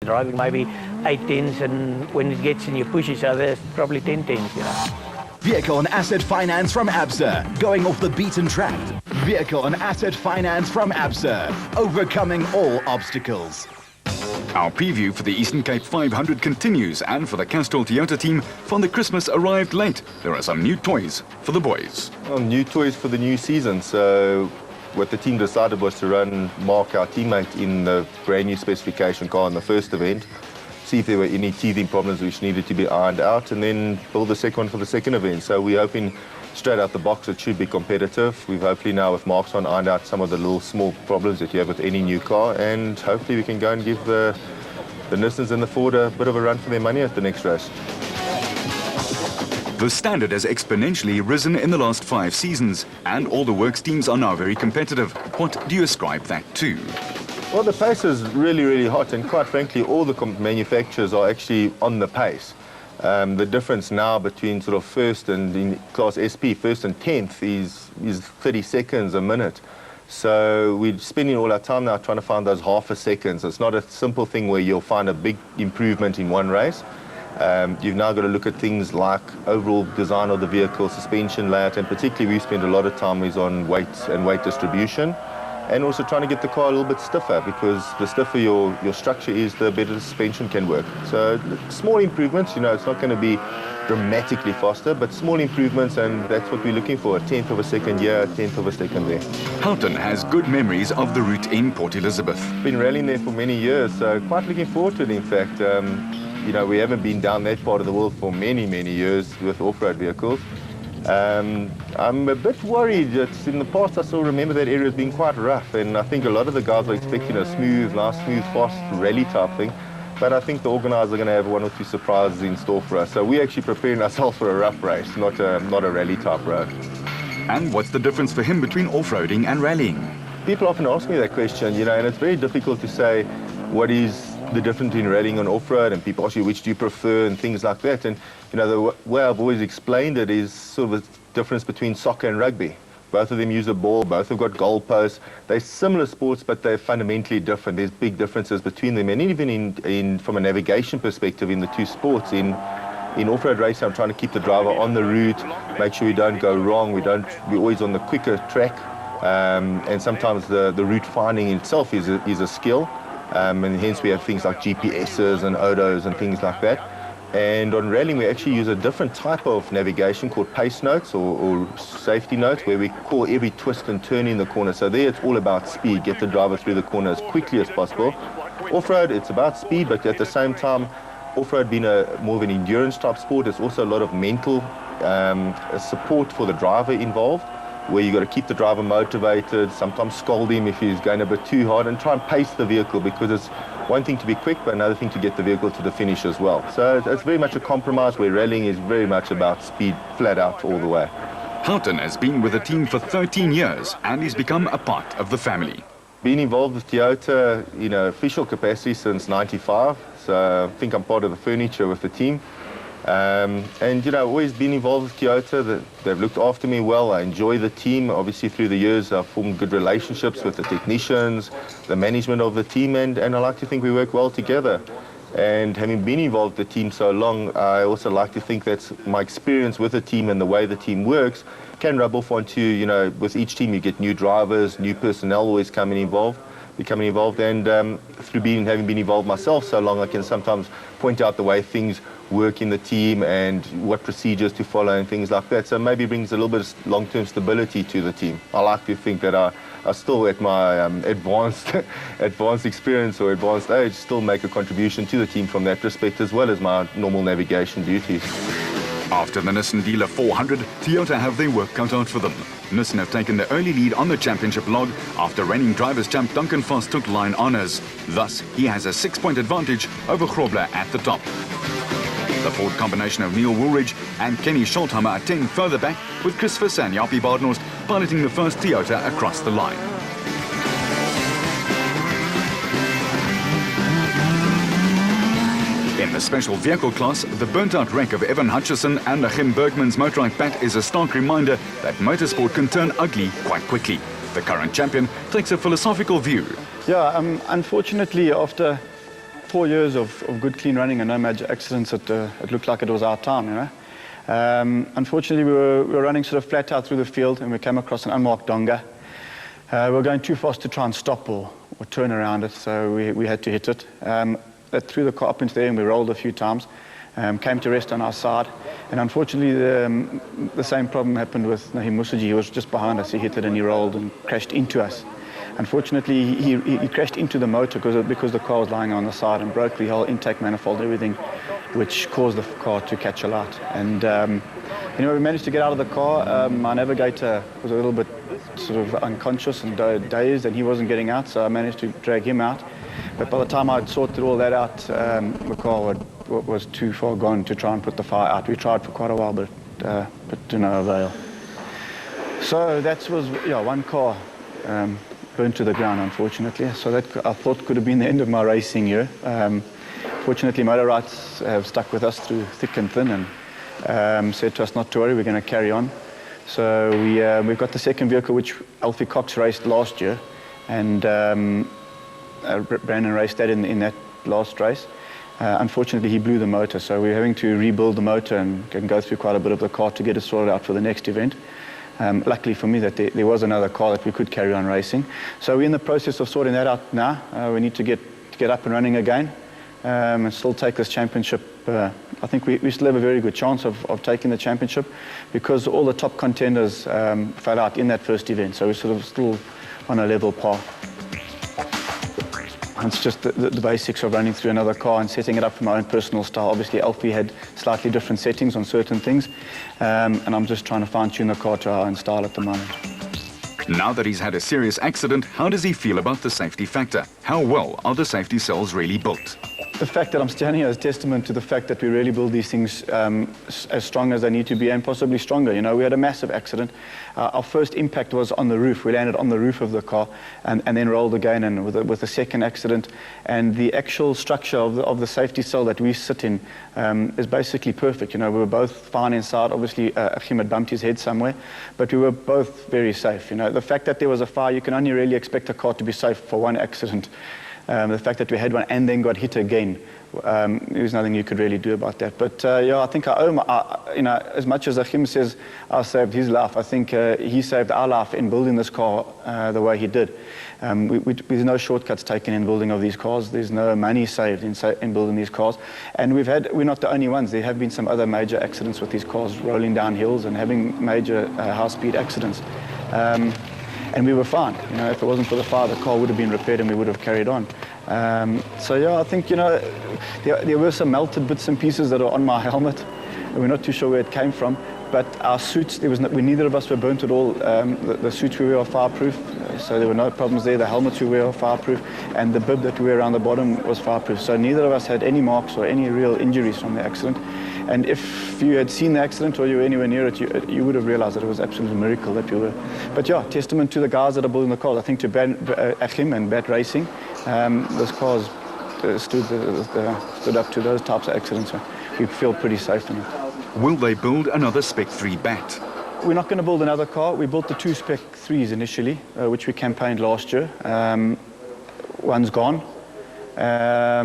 driving maybe 8 tens, and when it gets in your push each other, it's probably 10 tens, you know. Vehicle and Asset Finance from ABSA, going off the beaten track. Vehicle and Asset Finance from ABSA, overcoming all obstacles. Our preview for the Eastern Cape 500 continues, and for the Castrol Toyota team, Father Christmas arrived late. There are some new toys for the boys. Well, new toys for the new season. So what the team decided was to run Mark, our teammate, in the brand new specification car in the first event, see if there were any teething problems which needed to be ironed out, and then build the second one for the second event. So we're hoping straight out the box it should be competitive. We've hopefully now with Mark's on ironed out some of the little small problems that you have with any new car, and hopefully we can go and give the Nissans and the Ford a bit of a run for their money at the next race. The standard has exponentially risen in the last 5 seasons, and all the works teams are now very competitive. What do you ascribe that to? Well, the pace is really, really hot, and quite frankly, all the manufacturers are actually on the pace. The difference now between sort of first and in Class SP, first and 10th, is 30 seconds a minute. So we're spending all our time now trying to find those half a seconds. It's not a simple thing where you'll find a big improvement in one race. You've now got to look at things like overall design of the vehicle, suspension layout, and particularly we spend a lot of time is on weight and weight distribution, and also trying to get the car a little bit stiffer, because the stiffer your structure is, the better the suspension can work. So small improvements, you know, it's not going to be dramatically faster, but small improvements, and that's what we're looking for, a 10th of a second here, a 10th of a second there. Houghton has good memories of the route in Port Elizabeth. Been rallying there for many years, so quite looking forward to it, in fact. You know, we haven't been down that part of the world for many, many years with off-road vehicles. I'm a bit worried that in the past I still remember that area as being quite rough, and I think a lot of the guys are expecting a smooth, nice, smooth, fast rally type thing. But I think the organisers are going to have 1 or 2 surprises in store for us. So we're actually preparing ourselves for a rough race, not a rally type road. And what's the difference for him between off-roading and rallying? People often ask me that question, you know, and it's very difficult to say what is the difference between rallying and off-road, and people ask you which do you prefer and things like that. And you know, the way I've always explained it is sort of a difference between soccer and rugby. Both of them use a ball, both have got goalposts. They're similar sports, but they're fundamentally different. There's big differences between them, and even from a navigation perspective in the two sports. In off-road racing, I'm trying to keep the driver on the route, make sure we don't go wrong. We're always on the quicker track, and sometimes the route finding itself is a skill. And hence we have things like GPSs and ODOs and things like that. And on rallying we actually use a different type of navigation called pace notes or safety notes, where we call every twist and turn in the corner. So there it's all about speed, get the driver through the corner as quickly as possible. Off-road, it's about speed, but at the same time, off-road being more of an endurance type sport, there's also a lot of mental support for the driver involved, where you've got to keep the driver motivated, sometimes scold him if he's going a bit too hard, and try and pace the vehicle, because it's one thing to be quick, but another thing to get the vehicle to the finish as well. So it's very much a compromise, where rallying is very much about speed, flat out, all the way. Houghton has been with the team for 13 years and he's become a part of the family. Been involved with Toyota in an official capacity since '95, so I think I'm part of the furniture with the team. And you know, I've always been involved with Toyota. They've looked after me well. I enjoy the team. Obviously through the years I've formed good relationships with the technicians, the management of the team, and I like to think we work well together. And having been involved with the team so long, I also like to think that my experience with the team and the way the team works can rub off onto, you know, with each team you get new drivers, new personnel always becoming involved, and through having been involved myself so long, I can sometimes point out the way things work in the team and what procedures to follow and things like that. So maybe it brings a little bit of long-term stability to the team. I like to think that I still at my advanced experience or advanced age still make a contribution to the team from that respect, as well as my normal navigation duties. After the Nissan Dealer 400, Toyota have their work cut out for them. Nissan have taken the early lead on the championship log after reigning drivers champ Duncan Foss took line honours. Thus, he has a 6-point advantage over Grobler at the top. The Ford combination of Neil Woolridge and Kenny Scholtheimer are 10 further back, with Chris Visser and Jaapie Badenhorst piloting the first Toyota across the line. In the special vehicle class, the burnt-out wreck of Evan Hutchison and Achim Bergman's motorized bat is a stark reminder that motorsport can turn ugly quite quickly. The current champion takes a philosophical view. Yeah, unfortunately, after 4 years of good, clean running and no major accidents, it looked like it was our time, you know. Unfortunately, we were running sort of flat out through the field, and we came across an unmarked donga. We were going too fast to try and stop or turn around it, so we had to hit it. That threw the car up into the air, and we rolled a few times. Came to rest on our side, and unfortunately the same problem happened with Naheem Musaji. He was just behind us, he hit it and he rolled and crashed into us. Unfortunately he crashed into the motor because the car was lying on the side and broke the whole intake manifold, everything, which caused the car to catch a light. And anyway, we managed to get out of the car. My navigator was a little bit sort of unconscious and dazed, and he wasn't getting out, so I managed to drag him out. But by the time I'd sorted all that out, the car was too far gone to try and put the fire out. We tried for quite a while, but to no avail. So that was one car burnt to the ground, unfortunately. So that I thought could have been the end of my racing year. Fortunately, Motor Rights have stuck with us through thick and thin and said to us not to worry, we're going to carry on. So we've got the second vehicle, which Alfie Cox raced last year, and Brandon raced that in that last race. Unfortunately, he blew the motor, so we're having to rebuild the motor and go through quite a bit of the car to get it sorted out for the next event. Luckily for me that there was another car that we could carry on racing. So we're in the process of sorting that out now. We need to get up and running again and still take this championship. I think we still have a very good chance of taking the championship because all the top contenders fell out in that first event, so we're sort of still on a level par. It's just the basics of running through another car and setting it up for my own personal style. Obviously, Alfie had slightly different settings on certain things, and I'm just trying to fine-tune the car to our own style at the moment. Now that he's had a serious accident, how does he feel about the safety factor? How well are the safety cells really built? The fact that I'm standing here is testament to the fact that we really build these things as strong as they need to be and possibly stronger. You know, we had a massive accident. Our first impact was on the roof. We landed on the roof of the car and then rolled again, and with a second accident. And the actual structure of the safety cell that we sit in is basically perfect. You know, we were both fine inside. Obviously, Achim had bumped his head somewhere, but we were both very safe. You know, the fact that there was a fire, you can only really expect a car to be safe for one accident. The fact that we had one and then got hit again, there's nothing you could really do about that. But I think I owe you know, as much as Achim says I saved his life, I think he saved our life in building this car the way he did. There's no shortcuts taken in building of these cars. There's no money saved in building these cars. And we're not the only ones. There have been some other major accidents with these cars rolling down hills and having major high-speed accidents. And we were fine. You know, if it wasn't for the fire, the car would have been repaired and we would have carried on. I think, you know, there were some melted bits and pieces that are on my helmet. We're not too sure where it came from. But our suits, neither of us were burnt at all. The suits we wear are fireproof, so there were no problems there. The helmets we wear are fireproof, and the bib that we wear around the bottom was fireproof. So neither of us had any marks or any real injuries from the accident. And if you had seen the accident or you were anywhere near it, you would have realized that it was absolutely a miracle that we were. But yeah, testament to the guys that are building the cars. I think to Achim and Bat Racing, this car's stood up to those types of accidents. So we feel pretty safe in it. Will they build another Spec 3 Bat? We're not going to build another car. We built the 2 Spec 3s initially, which we campaigned last year. One's gone.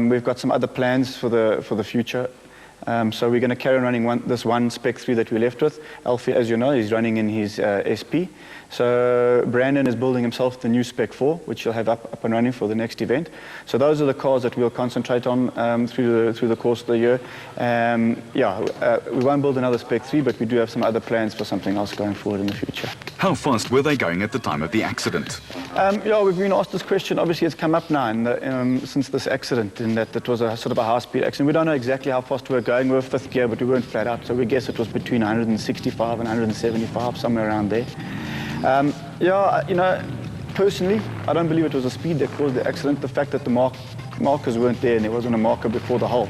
We've got some other plans for the future. So we're going to carry on running this one Spec 3 that we left with. Alfie, as you know, is running in his SP. So Brandon is building himself the new Spec 4, which he'll have up and running for the next event. So those are the cars that we'll concentrate on through the course of the year. We won't build another Spec 3, but we do have some other plans for something else going forward in the future. How fast were they going at the time of the accident? We've been asked this question. Obviously, it's come up now since this accident, in that it was a sort of a high-speed accident. We don't know exactly how fast we were going. We were fifth gear, but we weren't flat out, so we guess it was between 165 and 175, somewhere around there. Personally, I don't believe it was the speed that caused the accident. The fact that the markers weren't there and there wasn't a marker before the hole.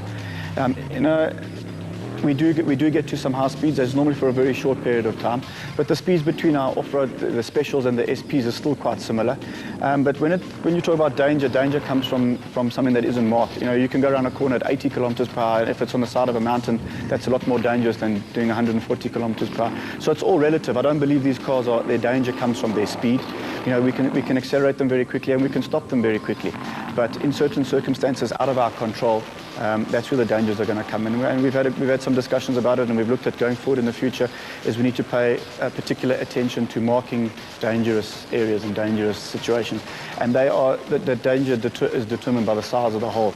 We do get to some high speeds. That's normally for a very short period of time. But the speeds between our off-road, the specials and the SPs are still quite similar. But when you talk about danger comes from something that isn't marked. You know, you can go around a corner at 80 kilometers per hour. If it's on the side of a mountain, that's a lot more dangerous than doing 140 kilometers per hour. So it's all relative. I don't believe these cars their danger comes from their speed. You know, we can accelerate them very quickly and we can stop them very quickly. But in certain circumstances out of our control, that's where the dangers are going to come in. And we've had some discussions about it, and we've looked at going forward in the future is we need to pay particular attention to marking dangerous areas and dangerous situations. And the danger is determined by the size of the hole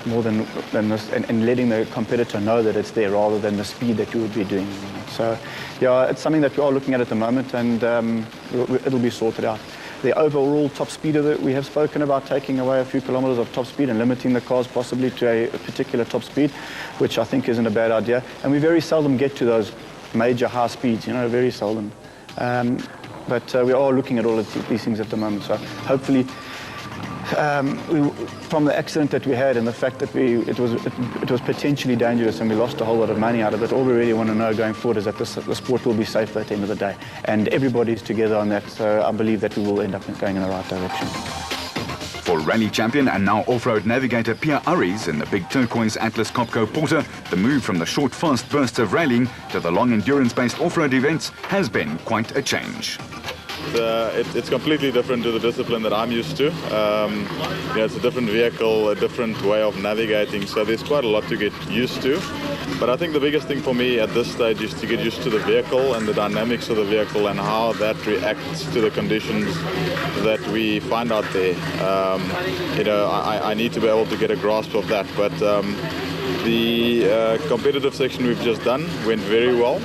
more than this, and letting the competitor know that it's there rather than the speed that you would be doing. So, yeah, it's something that we are looking at the moment, and it'll be sorted out. The overall top speed of it, we have spoken about taking away a few kilometers of top speed and limiting the cars possibly to a particular top speed, which I think isn't a bad idea. And we very seldom get to those major high speeds, you know, very seldom. But we are looking at all of these things at the moment. So hopefully, from the accident that we had and the fact that it was potentially dangerous and we lost a whole lot of money out of it, all we really want to know going forward is that the sport will be safer at the end of the day. And everybody's together on that, so I believe that we will end up going in the right direction. For rally champion and now off-road navigator Pierre Arries in the big turquoise Atlas Copco Porter, the move from the short, fast bursts of rallying to the long endurance-based off-road events has been quite a change. It's completely different to the discipline that I'm used to. It's a different vehicle, a different way of navigating, so there's quite a lot to get used to. But I think the biggest thing for me at this stage is to get used to the vehicle and the dynamics of the vehicle and how that reacts to the conditions that we find out there. I need to be able to get a grasp of that. But the competitive section we've just done went very well,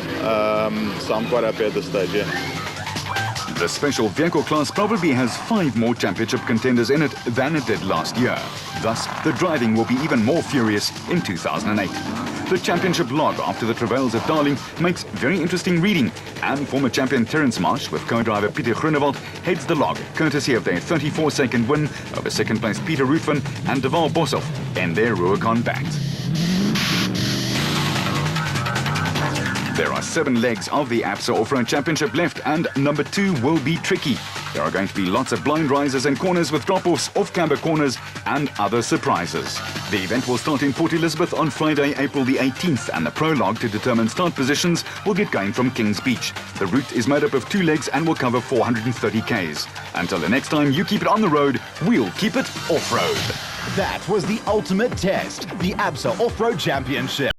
so I'm quite happy at this stage, yeah. The special vehicle class probably has 5 more championship contenders in it than it did last year. Thus, the driving will be even more furious in 2008. The championship log after the travails at Darling makes very interesting reading, and former champion Terence Marsh with co-driver Pieter Groenewald heads the log, courtesy of their 34-second win over second-place Peter Ruthven and Deval Boshoff in their Rubicon Bat. There are 7 legs of the Absa Off-Road Championship left, and number 2 will be tricky. There are going to be lots of blind rises and corners with drop-offs, off-camber corners and other surprises. The event will start in Port Elizabeth on Friday, April the 18th, and the prologue to determine start positions will get going from Kings Beach. The route is made up of 2 legs and will cover 430 k's. Until the next time you keep it on the road, we'll keep it off-road. That was the ultimate test, the Absa Off-Road Championship.